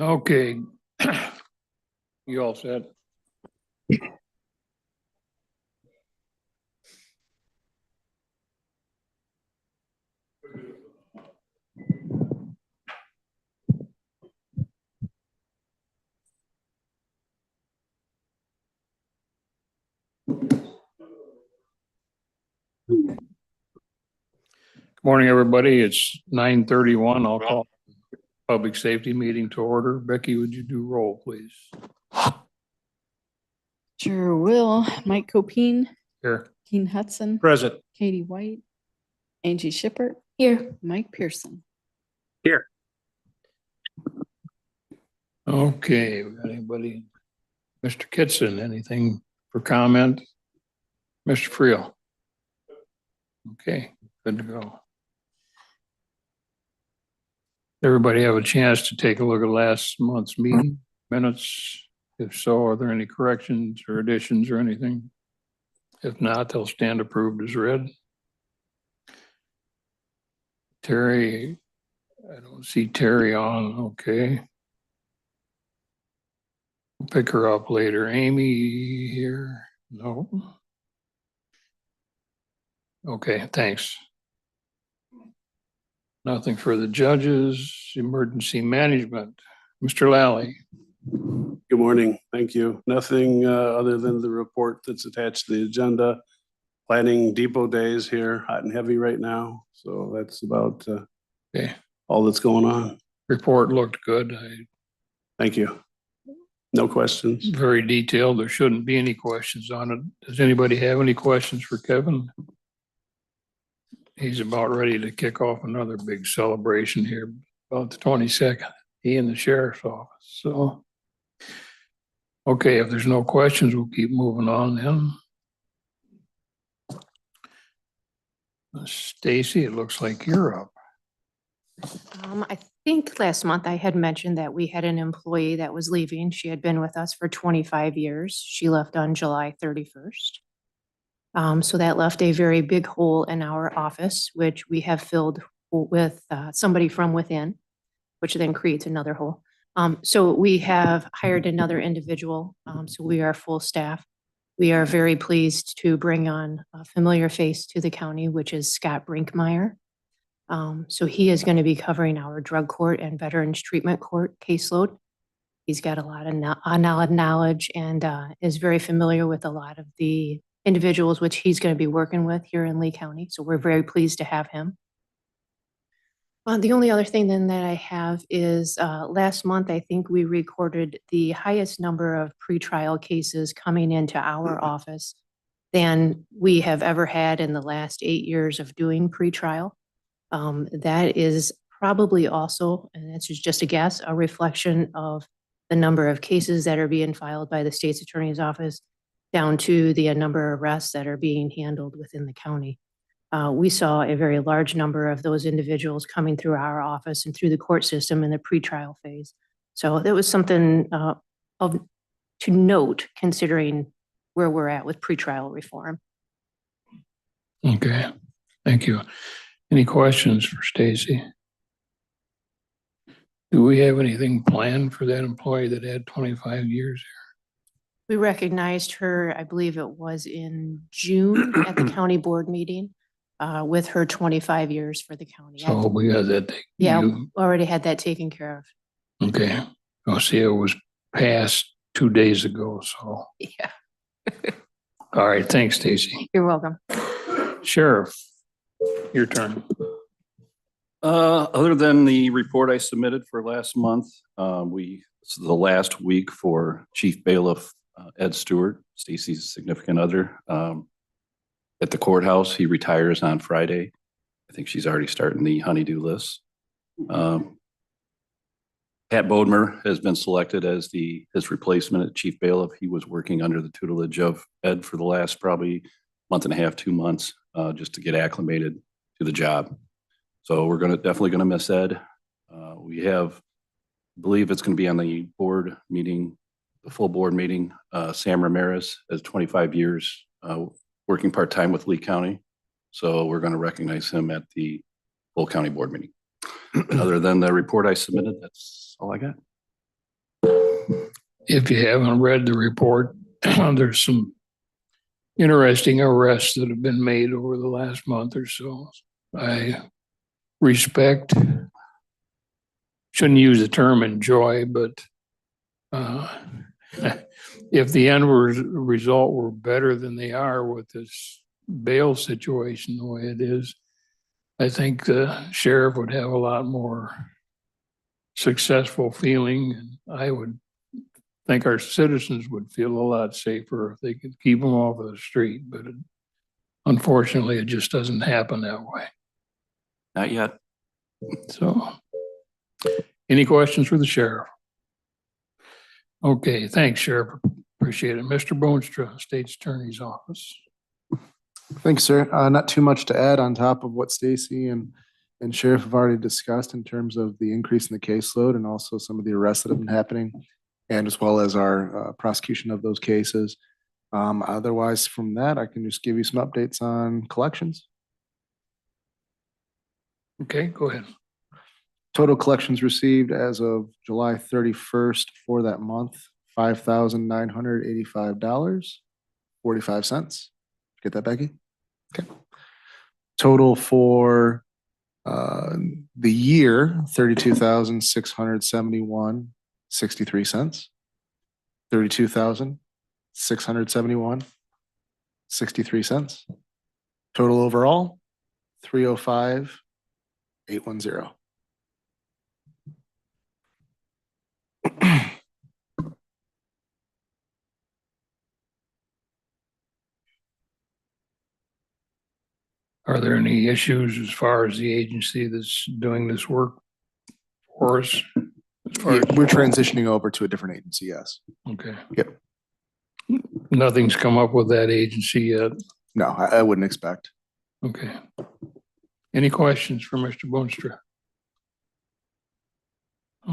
Okay. You all set? Good morning, everybody. It's 9:31. I'll call public safety meeting to order. Becky, would you do roll, please? Sure will. Mike Copine, Here. Keen Hudson, Present. Katie White, Angie Shippert. Here. Mike Pearson. Here. Okay, we got anybody? Mr. Kitson, anything for comment? Mr. Friel? Okay, good to go. Everybody have a chance to take a look at last month's meeting minutes? If so, are there any corrections or additions or anything? If not, they'll stand approved as read. Terry, I don't see Terry on. Okay. We'll pick her up later. Amy here? No. Okay, thanks. Nothing for the judges. Emergency management. Mr. Lally. Good morning. Thank you. Nothing other than the report that's attached to the agenda. Planning depot days here, hot and heavy right now. So that's about Okay. all that's going on. Report looked good. Thank you. No questions. Very detailed. There shouldn't be any questions on it. Does anybody have any questions for Kevin? He's about ready to kick off another big celebration here about the 22nd. He and the sheriff's office. So, okay, if there's no questions, we'll keep moving on then. Stacy, it looks like you're up. I think last month I had mentioned that we had an employee that was leaving. She had been with us for 25 years. She left on July 31st. So that left a very big hole in our office, which we have filled with somebody from within, which then creates another hole. So we have hired another individual. So we are full staff. We are very pleased to bring on a familiar face to the county, which is Scott Brinkmeyer. So he is going to be covering our drug court and veterans treatment court caseload. He's got a lot of knowledge and is very familiar with a lot of the individuals which he's going to be working with here in Lee County. So we're very pleased to have him. The only other thing then that I have is last month, I think we recorded the highest number of pretrial cases coming into our office than we have ever had in the last 8 years of doing pretrial. That is probably also, and that's just a guess, a reflection of the number of cases that are being filed by the state's attorney's office down to the number of arrests that are being handled within the county. We saw a very large number of those individuals coming through our office and through the court system in the pretrial phase. So that was something to note considering where we're at with pretrial reform. Okay, thank you. Any questions for Stacy? Do we have anything planned for that employee that had 25 years We recognized her, I believe it was in June at the county board meeting with her 25 years for the county. So we got that. Yeah, already had that taken care of. Okay. I'll see, it was passed 2 days ago, so. Yeah. All right, thanks, Stacy. You're welcome. Sheriff, your turn. Other than the report I submitted for last month, it's the last week for Chief Bailiff Ed Stewart, Stacy's significant other, at the courthouse. He retires on Friday. I think she's already starting the honeydew list. Pat Bodmer has been selected as his replacement at Chief Bailiff. He was working under the tutelage of Ed for the last probably month and a half, 2 months, just to get acclimated to the job. So we're definitely gonna miss Ed. We have, I believe it's gonna be on the board meeting, the full board meeting. Sam Ramirez has 25 years working part-time with Lee County. So we're gonna recognize him at the full county board meeting. Other than the report I submitted, that's all I got. if you haven't read the report, there's some interesting arrests that have been made over the last month or so. I respect, shouldn't use the term enjoy, but if the end result were better than they are with this bail situation the way it is, I think the sheriff would have a lot more successful feeling. And I would think our citizens would feel a lot safer if they could keep them off of the street. But unfortunately, it just doesn't happen that way. Not yet. So, any questions for the sheriff? Okay, thanks, Sheriff. Appreciate it. Mr. Boonstra, State's Attorney's Office. Thanks, sir. Not too much to add on top of what Stacy and Sheriff have already discussed in terms of the increase in the caseload and also some of the arrests that have been happening, and as well as our prosecution of those cases. Otherwise, from that, I can just give you some updates on collections. Okay, go ahead. Total collections received as of July 31st for that month, $5,985.45. Get that, Becky? Okay. Total for the year, $32,671.63. $32,671.63. Total overall, $305,810. Are there any issues as far as the agency that's doing this work for us? As far as, We're transitioning over to a different agency, yes. okay. Yep. Nothing's come up with that agency yet. No, I wouldn't expect. Okay. Any questions for Mr. Boonstra?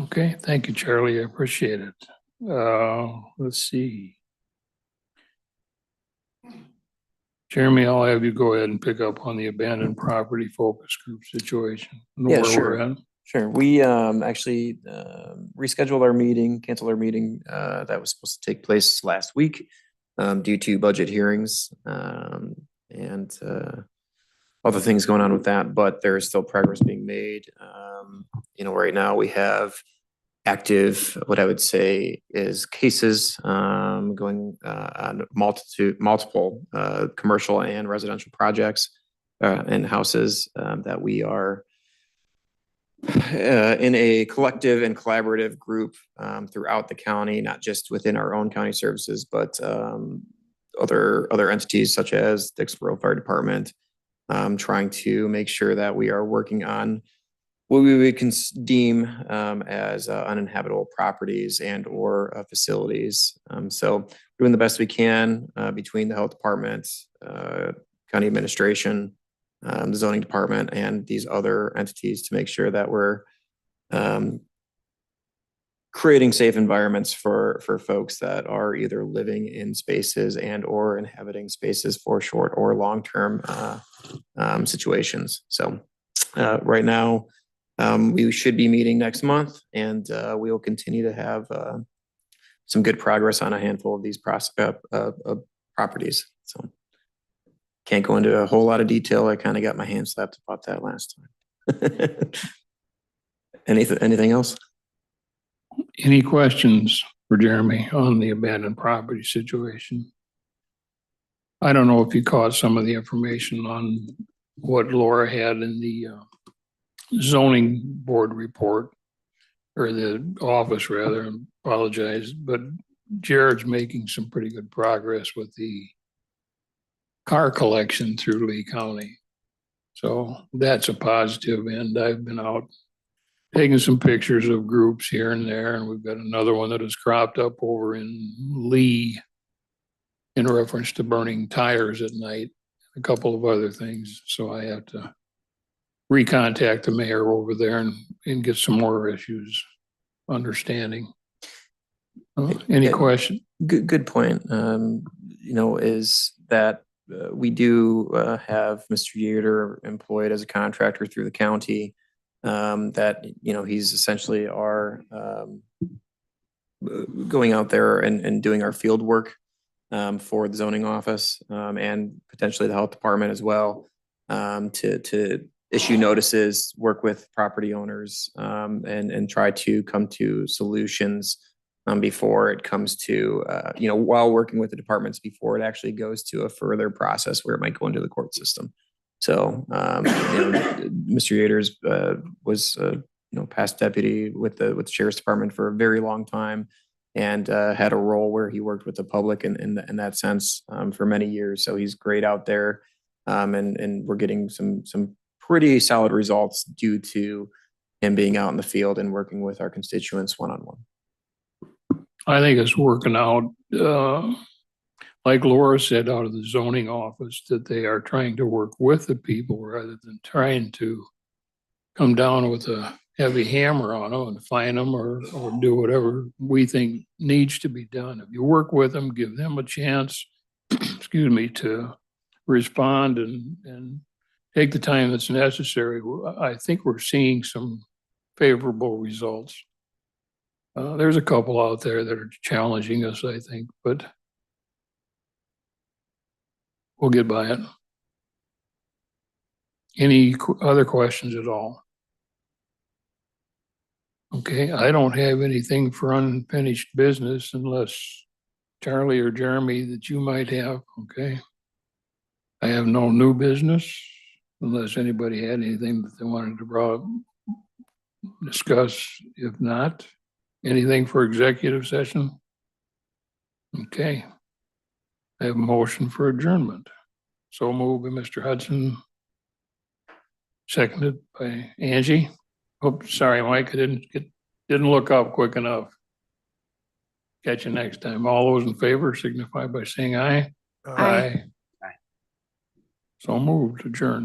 Okay, thank you, Charlie. I appreciate it. Let's see. Jeremy, I'll have you go ahead and pick up on the abandoned property focus group situation. Know Yeah, where sure. we're at. Sure. We actually rescheduled our meeting, canceled our meeting that was supposed to take place last week due to budget hearings and other things going on with that, but there is still progress being made. Right now we have active, what I would say is cases going on multiple commercial and residential projects and houses that we are in a collective and collaborative group throughout the county, not just within our own county services, but other entities such as the Dixboro Fire Department, trying to make sure that we are working on what we would deem as uninhabitable properties and or facilities. So doing the best we can between the health department, county administration, the zoning department, and these other entities to make sure that we're creating safe environments for folks that are either living in spaces and or inhabiting spaces for short or long-term situations. So right now, we should be meeting next month, and we will continue to have some good progress on a handful of these properties. So can't go into a whole lot of detail. I kind of got my hand slapped about that last time. Anything else? Any questions for Jeremy on the abandoned property situation? I don't know if you caught some of the information on what Laura had in the zoning board report, or the office rather, apologize, but Jared's making some pretty good progress with the car collection through Lee County. So that's a positive end. I've been out taking some pictures of groups here and there, and we've got another one that has cropped up over in Lee in reference to burning tires at night, a couple of other things. So I have to recontact the mayor over there and get some more issues understanding. Any question? Good point. Is that we do have Mr. Yater employed as a contractor through the county. That he's essentially our going out there and doing our field work for the zoning office and potentially the health department as well to issue notices, work with property owners and try to come to solutions before it comes to, while working with the departments before it actually goes to a further process where it might go into the court system. So, Mr. Yaters was, past deputy with the sheriff's department for a very long time and had a role where he worked with the public in that sense for many years. So he's great out there. And we're getting some pretty solid results due to him being out in the field and working with our constituents one-on-one. I think it's working out, like Laura said, out of the zoning office, that they are trying to work with the people rather than trying to come down with a heavy hammer on them and fine them or do whatever we think needs to be done. If you work with them, give them a chance, excuse me, to respond and take the time that's necessary. I think we're seeing some favorable results. There's a couple out there that are challenging us, I think, but we'll get by it. Any other questions at all? Okay, I don't have anything for unfinished business unless Charlie or Jeremy that you might have, okay? I have no new business unless anybody had anything that they wanted to discuss. If not, anything for executive session? Okay. I have a motion for adjournment. So moved by Mr. Hudson. Seconded by Angie. Oh, sorry, Mike, I didn't look up quick enough. Catch you next time. All those in favor signify by saying aye. Aye. So moved, adjourned.